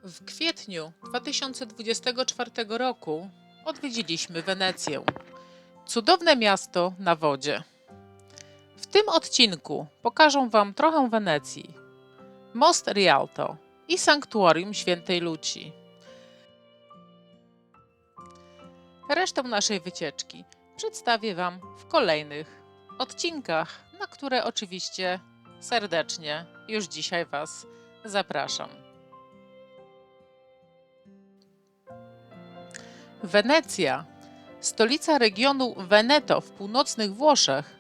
W kwietniu 2024 roku odwiedziliśmy Wenecję. Cudowne miasto na wodzie. W tym odcinku pokażę Wam trochę Wenecji, most Rialto i sanktuarium Świętej Luci. Resztę naszej wycieczki przedstawię Wam w kolejnych odcinkach, na które oczywiście serdecznie już dzisiaj Was zapraszam. Wenecja, stolica regionu Veneto w północnych Włoszech,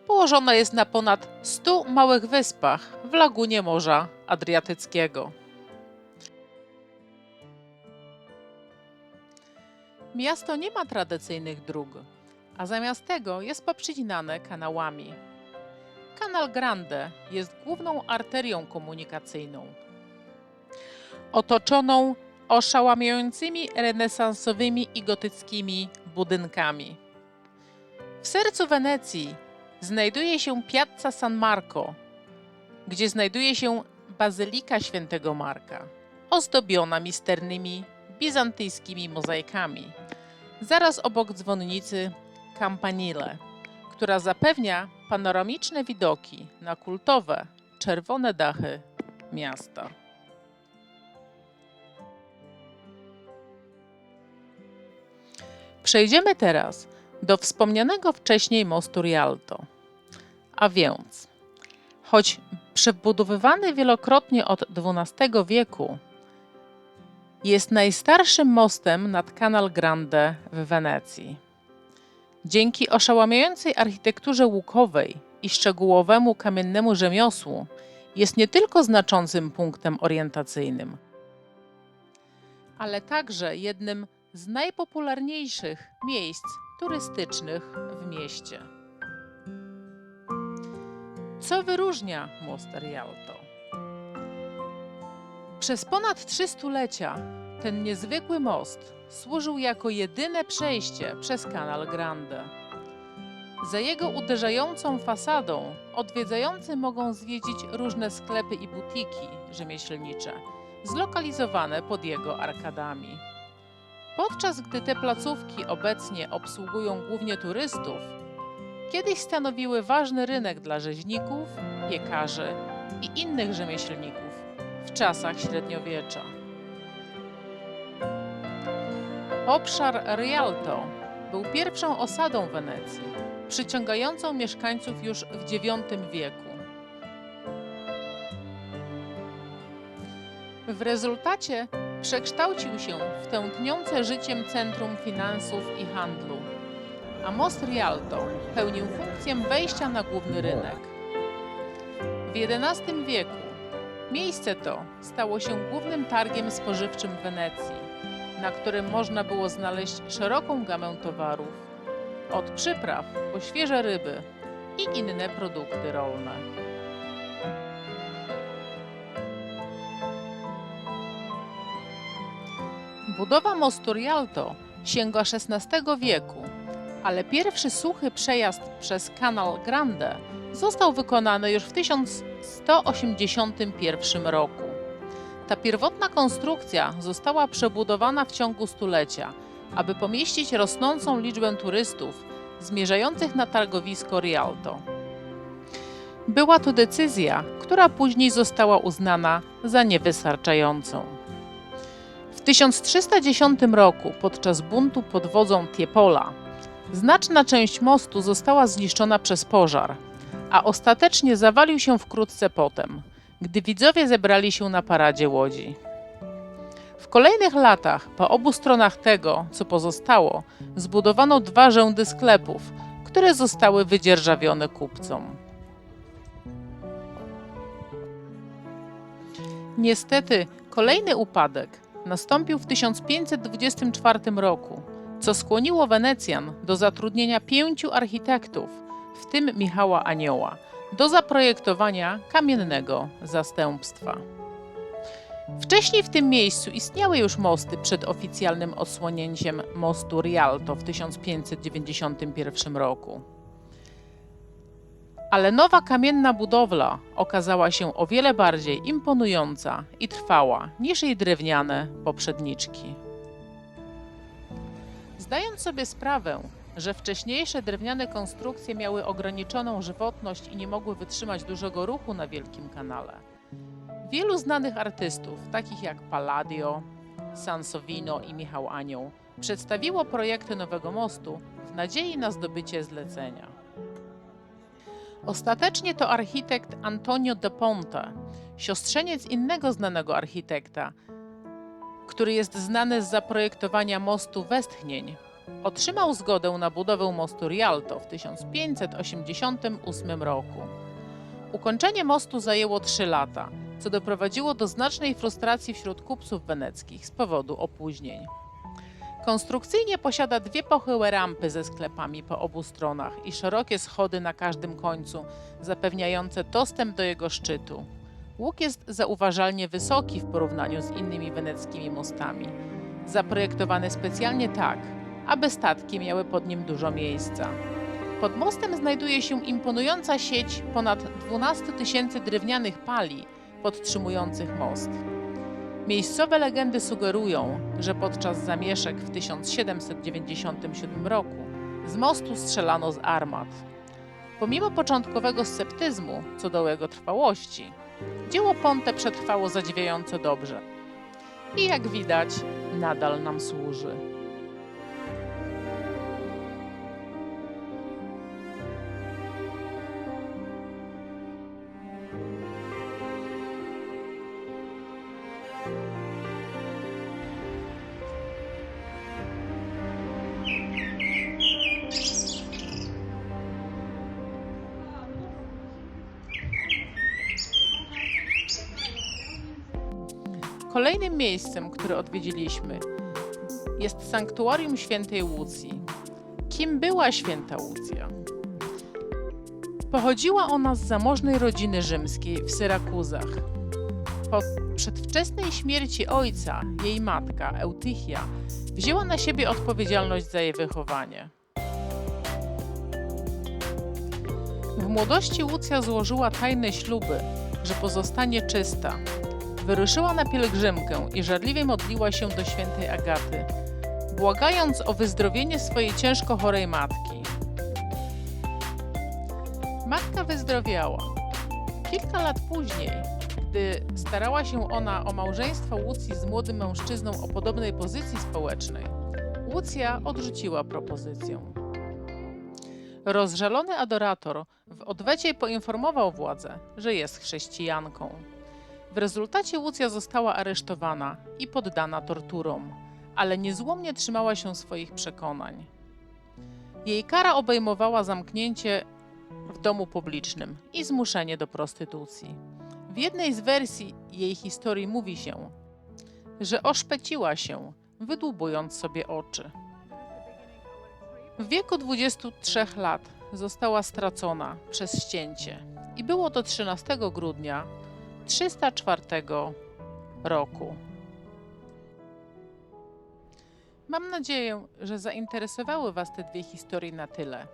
położona jest na ponad 100 małych wyspach w lagunie Morza Adriatyckiego. Miasto nie ma tradycyjnych dróg, a zamiast tego jest poprzecinane kanałami. Canal Grande jest główną arterią komunikacyjną, otoczoną oszałamiającymi renesansowymi i gotyckimi budynkami. W sercu Wenecji znajduje się Piazza San Marco, gdzie znajduje się Bazylika Świętego Marka, ozdobiona misternymi bizantyjskimi mozaikami, zaraz obok dzwonnicy Campanile, która zapewnia panoramiczne widoki na kultowe, czerwone dachy miasta. Przejdziemy teraz do wspomnianego wcześniej mostu Rialto. A więc, choć przebudowywany wielokrotnie od XII wieku, jest najstarszym mostem nad Canal Grande w Wenecji. Dzięki oszałamiającej architekturze łukowej i szczegółowemu kamiennemu rzemiosłu jest nie tylko znaczącym punktem orientacyjnym, ale także jednym z najpopularniejszych miejsc turystycznych w mieście. Co wyróżnia most Rialto? Przez ponad 3 stulecia ten niezwykły most służył jako jedyne przejście przez Canal Grande. Za jego uderzającą fasadą odwiedzający mogą zwiedzić różne sklepy i butiki rzemieślnicze, zlokalizowane pod jego arkadami. Podczas gdy te placówki obecnie obsługują głównie turystów, kiedyś stanowiły ważny rynek dla rzeźników, piekarzy i innych rzemieślników w czasach średniowiecza. Obszar Rialto był pierwszą osadą Wenecji, przyciągającą mieszkańców już w IX wieku. W rezultacie przekształcił się w tętniące życiem centrum finansów i handlu, a most Rialto pełnił funkcję wejścia na główny rynek. W XI wieku miejsce to stało się głównym targiem spożywczym w Wenecji, na którym można było znaleźć szeroką gamę towarów, od przypraw po świeże ryby i inne produkty rolne. Budowa mostu Rialto sięga XVI wieku, ale pierwszy suchy przejazd przez Canal Grande został wykonany już w 1181 roku. Ta pierwotna konstrukcja została przebudowana w ciągu stulecia, aby pomieścić rosnącą liczbę turystów zmierzających na targowisko Rialto. Była to decyzja, która później została uznana za niewystarczającą. W 1310 roku podczas buntu pod wodzą Tiepola znaczna część mostu została zniszczona przez pożar, a ostatecznie zawalił się wkrótce potem, gdy widzowie zebrali się na paradzie łodzi. W kolejnych latach po obu stronach tego, co pozostało, zbudowano 2 rzędy sklepów, które zostały wydzierżawione kupcom. Niestety kolejny upadek nastąpił w 1524 roku, co skłoniło Wenecjan do zatrudnienia 5 architektów, w tym Michała Anioła, do zaprojektowania kamiennego zastępstwa. Wcześniej w tym miejscu istniały już mosty przed oficjalnym odsłonięciem mostu Rialto w 1591 roku. Ale nowa kamienna budowla okazała się o wiele bardziej imponująca i trwała niż jej drewniane poprzedniczki. Zdając sobie sprawę, że wcześniejsze drewniane konstrukcje miały ograniczoną żywotność i nie mogły wytrzymać dużego ruchu na Wielkim Kanale, wielu znanych artystów, takich jak Palladio, Sansovino i Michał Anioł, przedstawiło projekty nowego mostu w nadziei na zdobycie zlecenia. Ostatecznie to architekt Antonio da Ponte, siostrzeniec innego znanego architekta, który jest znany z zaprojektowania mostu Westchnień, otrzymał zgodę na budowę mostu Rialto w 1588 roku. Ukończenie mostu zajęło 3 lata, co doprowadziło do znacznej frustracji wśród kupców weneckich z powodu opóźnień. Konstrukcyjnie posiada 2 pochyłe rampy ze sklepami po obu stronach i szerokie schody na każdym końcu, zapewniające dostęp do jego szczytu. Łuk jest zauważalnie wysoki w porównaniu z innymi weneckimi mostami, zaprojektowany specjalnie tak, aby statki miały pod nim dużo miejsca. Pod mostem znajduje się imponująca sieć ponad 12 000 drewnianych pali podtrzymujących most. Miejscowe legendy sugerują, że podczas zamieszek w 1797 roku z mostu strzelano z armat. Pomimo początkowego sceptyzmu co do jego trwałości, dzieło Ponte przetrwało zadziwiająco dobrze i jak widać nadal nam służy. Kolejnym miejscem, które odwiedziliśmy, jest sanktuarium świętej Łucji. Kim była święta Łucja? Pochodziła ona z zamożnej rodziny rzymskiej w Syrakuzach. Po przedwczesnej śmierci ojca, jej matka, Eutychia, wzięła na siebie odpowiedzialność za jej wychowanie. W młodości Łucja złożyła tajne śluby, że pozostanie czysta. Wyruszyła na pielgrzymkę i żarliwie modliła się do świętej Agaty, błagając o wyzdrowienie swojej ciężko chorej matki. Matka wyzdrowiała. Kilka lat później, gdy starała się ona o małżeństwo Łucji z młodym mężczyzną o podobnej pozycji społecznej, Łucja odrzuciła propozycję. Rozżalony adorator w odwecie poinformował władzę, że jest chrześcijanką. W rezultacie Łucja została aresztowana i poddana torturom, ale niezłomnie trzymała się swoich przekonań. Jej kara obejmowała zamknięcie w domu publicznym i zmuszenie do prostytucji. W jednej z wersji jej historii mówi się, że oszpeciła się, wydłubując sobie oczy. W wieku 23 lat została stracona przez ścięcie i było to 13 grudnia 304 roku. Mam nadzieję, że zainteresowały Was te 2 historie na tyle,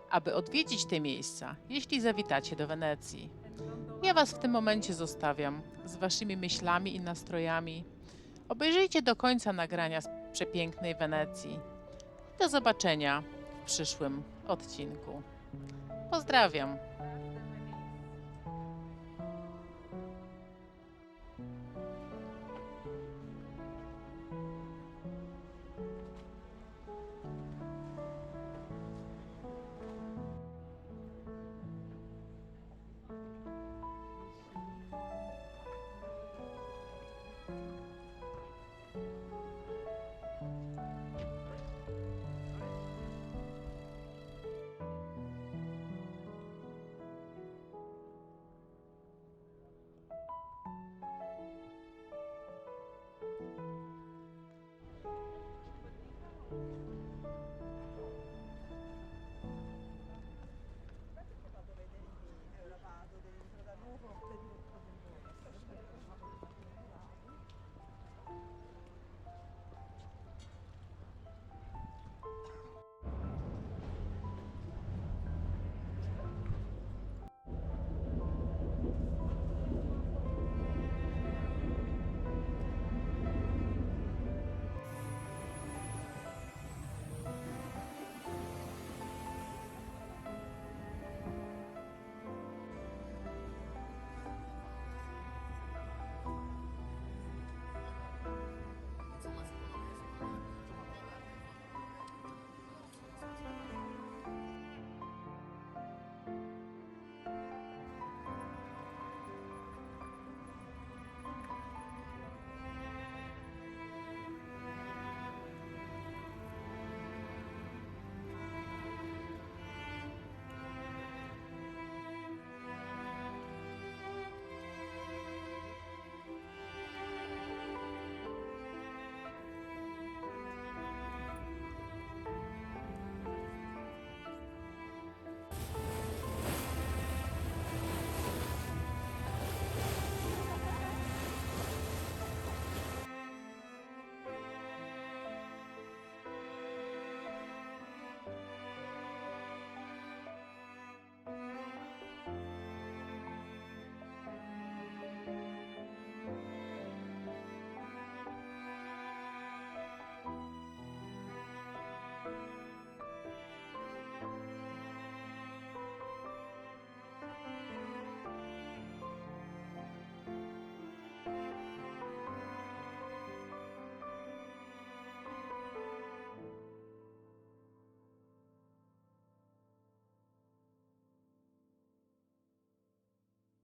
aby odwiedzić te miejsca, jeśli zawitacie do Wenecji. Ja Was w tym momencie zostawiam z Waszymi myślami i nastrojami. Obejrzyjcie do końca nagrania z przepięknej Wenecji. Do zobaczenia w przyszłym odcinku. Pozdrawiam!